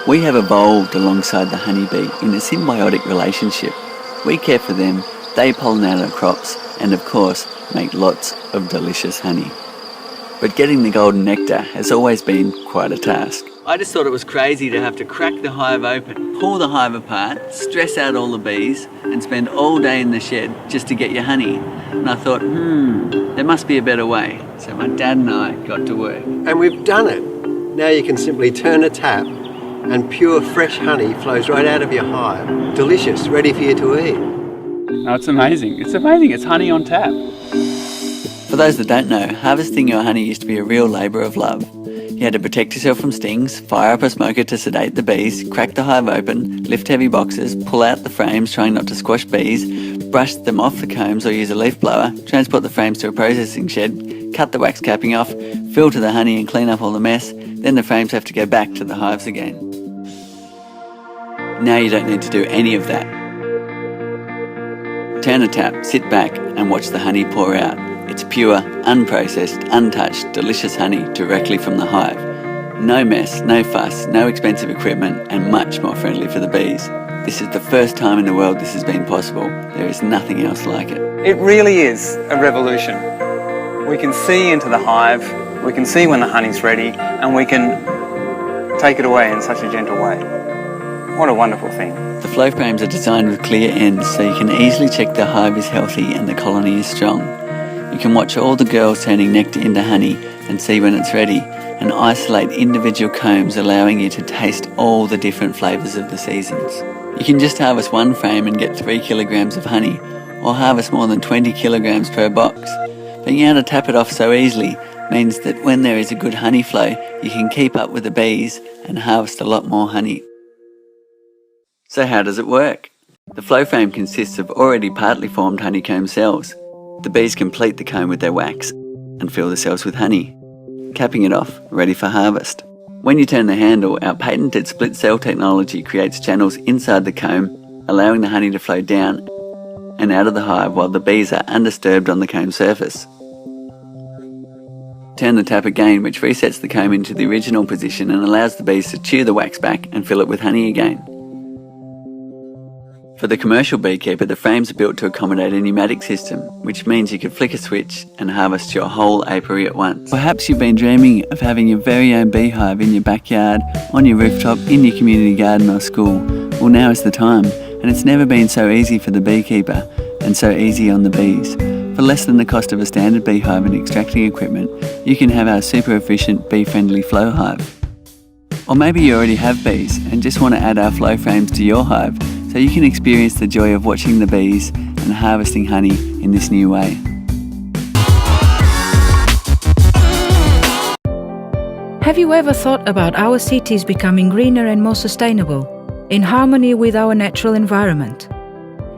We have evolved alongside the honeybee in a symbiotic relationship. We care for them, they pollinate our crops, and of course, make lots of delicious honey. But getting the golden nectar has always been quite a task. I just thought it was crazy to have to crack the hive open, pull the hive apart, stress out all the bees, and spend all day in the shed just to get your honey. And I thought, there must be a better way. So my dad and I got to work. And we've done it. Now you can simply turn a tap and pure fresh honey flows right out of your hive. Delicious, ready for you to eat. No, it's amazing. It's amazing. It's honey on tap. For those that don't know, harvesting your honey used to be a real labour of love. You had to protect yourself from stings, fire up a smoker to sedate the bees, crack the hive open, lift heavy boxes, pull out the frames trying not to squash bees, brush them off the combs or use a leaf blower, transport the frames to a processing shed, cut the wax capping off, filter the honey and clean up all the mess, then the frames have to go back to the hives again. Now you don't need to do any of that. Turn a tap, sit back and watch the honey pour out. It's pure, unprocessed, untouched, delicious honey directly from the hive. No mess, no fuss, no expensive equipment, and much more friendly for the bees. This is the first time in the world this has been possible. There is nothing else like it. It really is a revolution. We can see into the hive, we can see when the honey's ready, and we can take it away in such a gentle way. What a wonderful thing. The flow frames are designed with clear ends so you can easily check the hive is healthy and the colony is strong. You can watch all the girls turning nectar into honey and see when it's ready, and isolate individual combs, allowing you to taste all the different flavours of the seasons. You can just harvest one frame and get 3 kilograms of honey, or harvest more than 20 kilograms per box. Being able to tap it off so easily means that when there is a good honey flow, you can keep up with the bees and harvest a lot more honey. So how does it work? The flow frame consists of already partly formed honeycomb cells. The bees complete the comb with their wax and fill the cells with honey, capping it off, ready for harvest. When you turn the handle, our patented split cell technology creates channels inside the comb, allowing the honey to flow down and out of the hive while the bees are undisturbed on the comb surface. Turn the tap again, which resets the comb into the original position and allows the bees to chew the wax back and fill it with honey again. For the commercial beekeeper, the frames are built to accommodate a pneumatic system, which means you can flick a switch and harvest your whole apiary at once. Perhaps you've been dreaming of having your very own beehive in your backyard, on your rooftop, in your community garden or school. Well, now is the time, and it's never been so easy for the beekeeper and so easy on the bees. For less than the cost of a standard beehive and extracting equipment, you can have our super efficient bee-friendly flow hive. Or maybe you already have bees and just want to add our flow frames to your hive, so you can experience the joy of watching the bees and harvesting honey in this new way. Have you ever thought about our cities becoming greener and more sustainable, in harmony with our natural environment?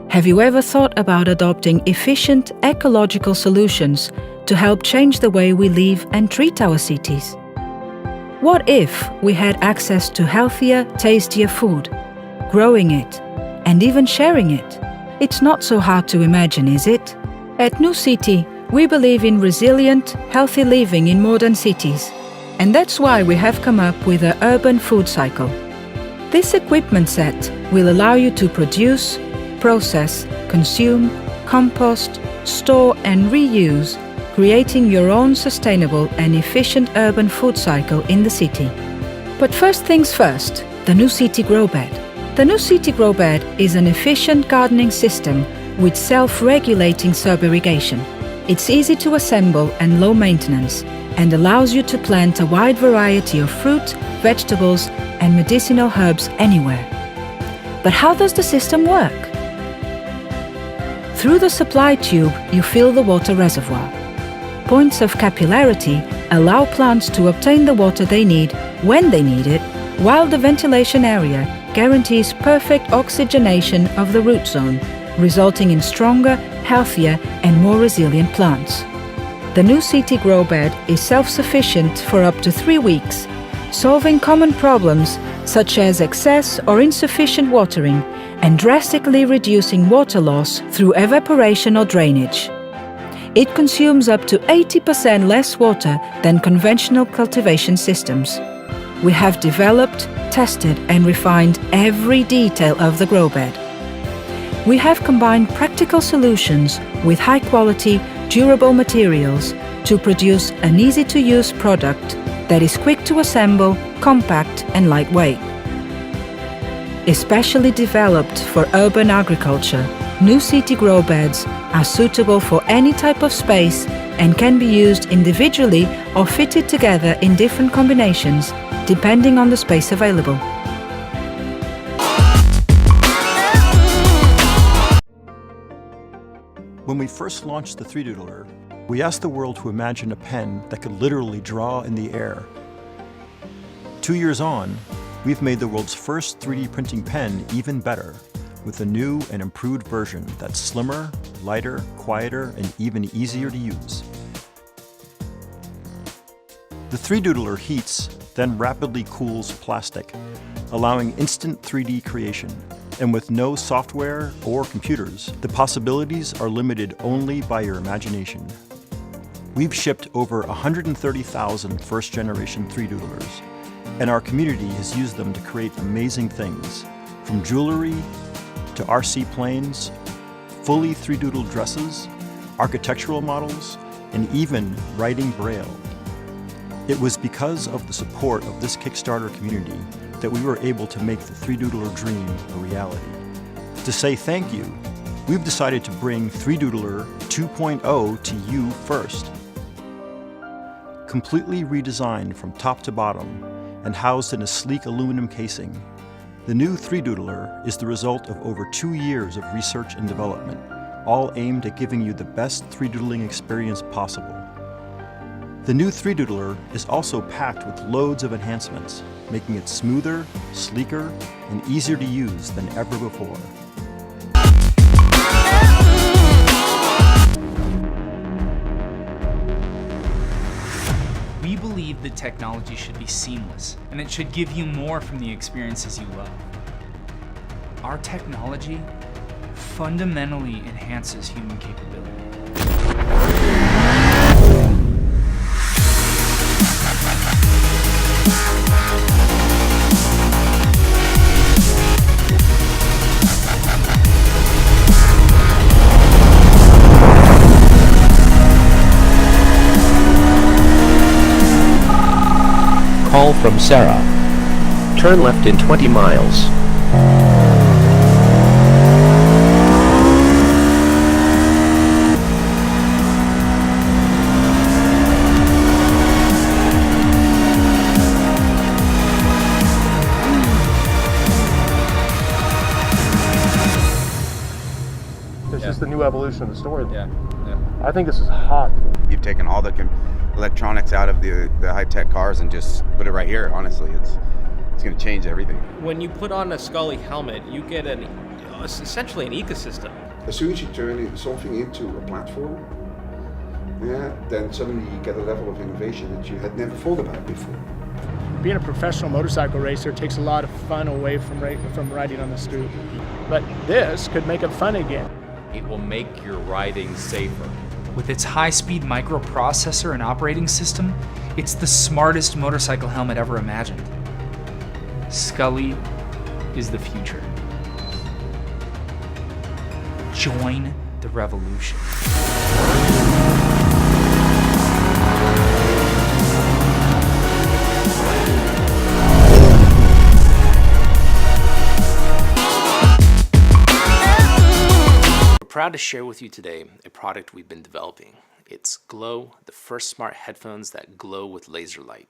Have you ever thought about adopting efficient, ecological solutions to help change the way we live and treat our cities? What if we had access to healthier, tastier food, growing it, and even sharing it? It's not so hard to imagine, is it? At New City, we believe in resilient, healthy living in modern cities, and that's why we have come up with the urban food cycle. This equipment set will allow you to produce, process, consume, compost, store and reuse, creating your own sustainable and efficient urban food cycle in the city. But first things first, the New City Grow Bed. The New City Grow Bed is an efficient gardening system with self-regulating sub-irrigation. It's easy to assemble and low maintenance, and allows you to plant a wide variety of fruit, vegetables, and medicinal herbs anywhere. But how does the system work? Through the supply tube, you fill the water reservoir. Points of capillarity allow plants to obtain the water they need when they need it, while the ventilation area guarantees perfect oxygenation of the root zone, resulting in stronger, healthier, and more resilient plants. The New City Grow Bed is self-sufficient for up to 3 weeks, solving common problems such as excess or insufficient watering and drastically reducing water loss through evaporation or drainage. It consumes up to 80% less water than conventional cultivation systems. We have developed, tested and refined every detail of the grow bed. We have combined practical solutions with high-quality, durable materials to produce an easy-to-use product that is quick to assemble, compact and lightweight. Especially developed for urban agriculture, new city grow beds are suitable for any type of space and can be used individually or fitted together in different combinations, depending on the space available. When we first launched the 3Doodler, we asked the world to imagine a pen that could literally draw in the air. 2 years on, we've made the world's first 3D printing pen even better, with a new and improved version that's slimmer, lighter, quieter, and even easier to use. The 3Doodler heats, then rapidly cools plastic, allowing instant 3D creation. And with no software or computers, the possibilities are limited only by your imagination. We've shipped over 130,000 first-generation 3Doodlers, and our community has used them to create amazing things, from jewelry to RC planes, fully 3Doodled dresses, architectural models, and even writing Braille. It was because of the support of this Kickstarter community that we were able to make the 3Doodler dream a reality. To say thank you, we've decided to bring 3Doodler 2.0 to you first. Completely redesigned from top to bottom and housed in a sleek aluminum casing, the new 3Doodler is the result of over 2 years of research and development, all aimed at giving you the best 3Doodling experience possible. The new 3Doodler is also packed with loads of enhancements, making it smoother, sleeker, and easier to use than ever before. We believe that technology should be seamless, and it should give you more from the experiences you love. Our technology fundamentally enhances human capability. Call from Sarah. Turn left in 20 miles. This is the new evolution of the story. Yeah. I think this is hot. You've taken all the electronics out of the high-tech cars and just put it right here. Honestly, it's going to change everything. When you put on a Scully helmet, you get essentially an ecosystem. As soon as you turn something into a platform, then suddenly you get a level of innovation that you had never thought about before. Being a professional motorcycle racer takes a lot of fun away from riding on the street. But this could make it fun again. It will make your riding safer. With its high-speed microprocessor and operating system, it's the smartest motorcycle helmet ever imagined. Scully is the future. Join the revolution. Proud to share with you today a product we've been developing. It's Glow, the first smart headphones that glow with laser light.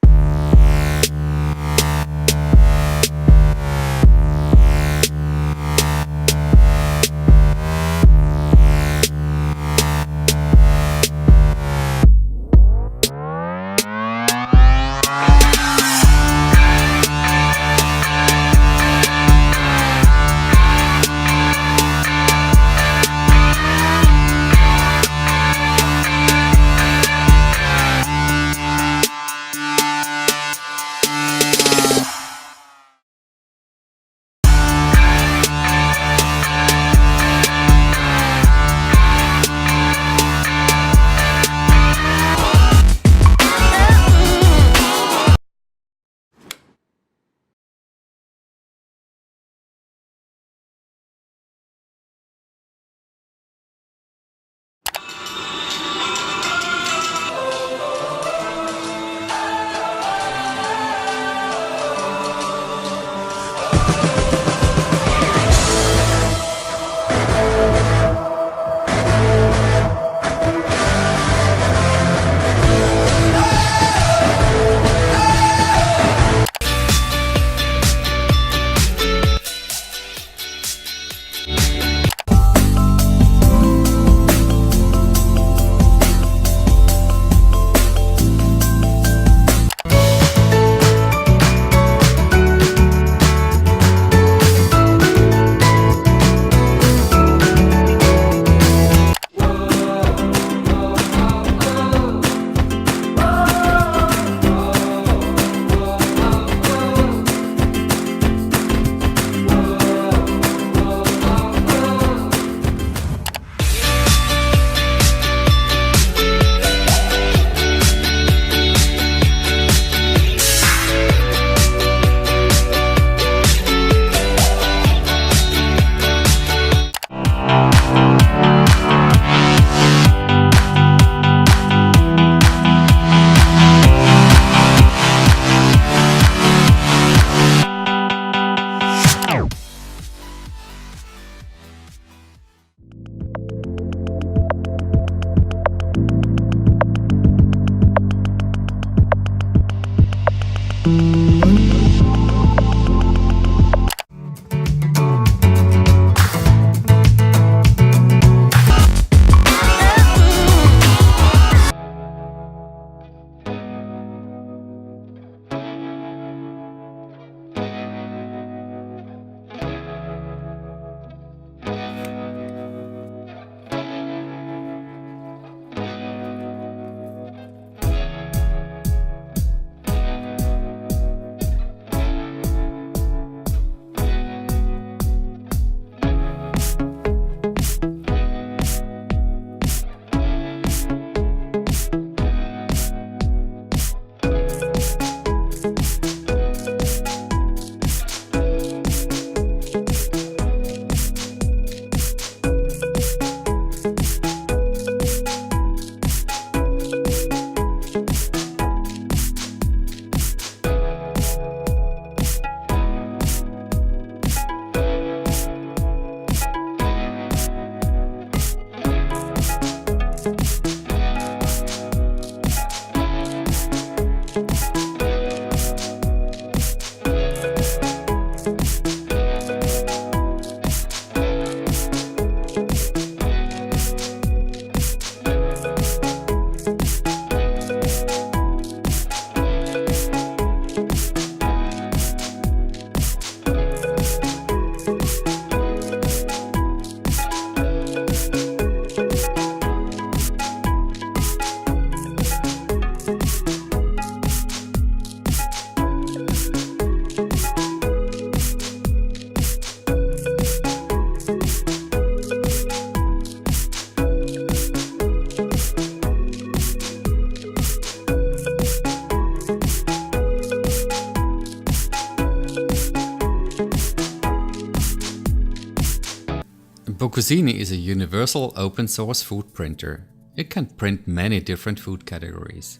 Bocusini is a universal open source food printer. It can print many different food categories: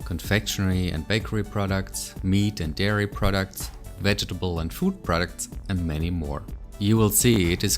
confectionery and bakery products, meat and dairy products, vegetable and food products, and many more. You will see it is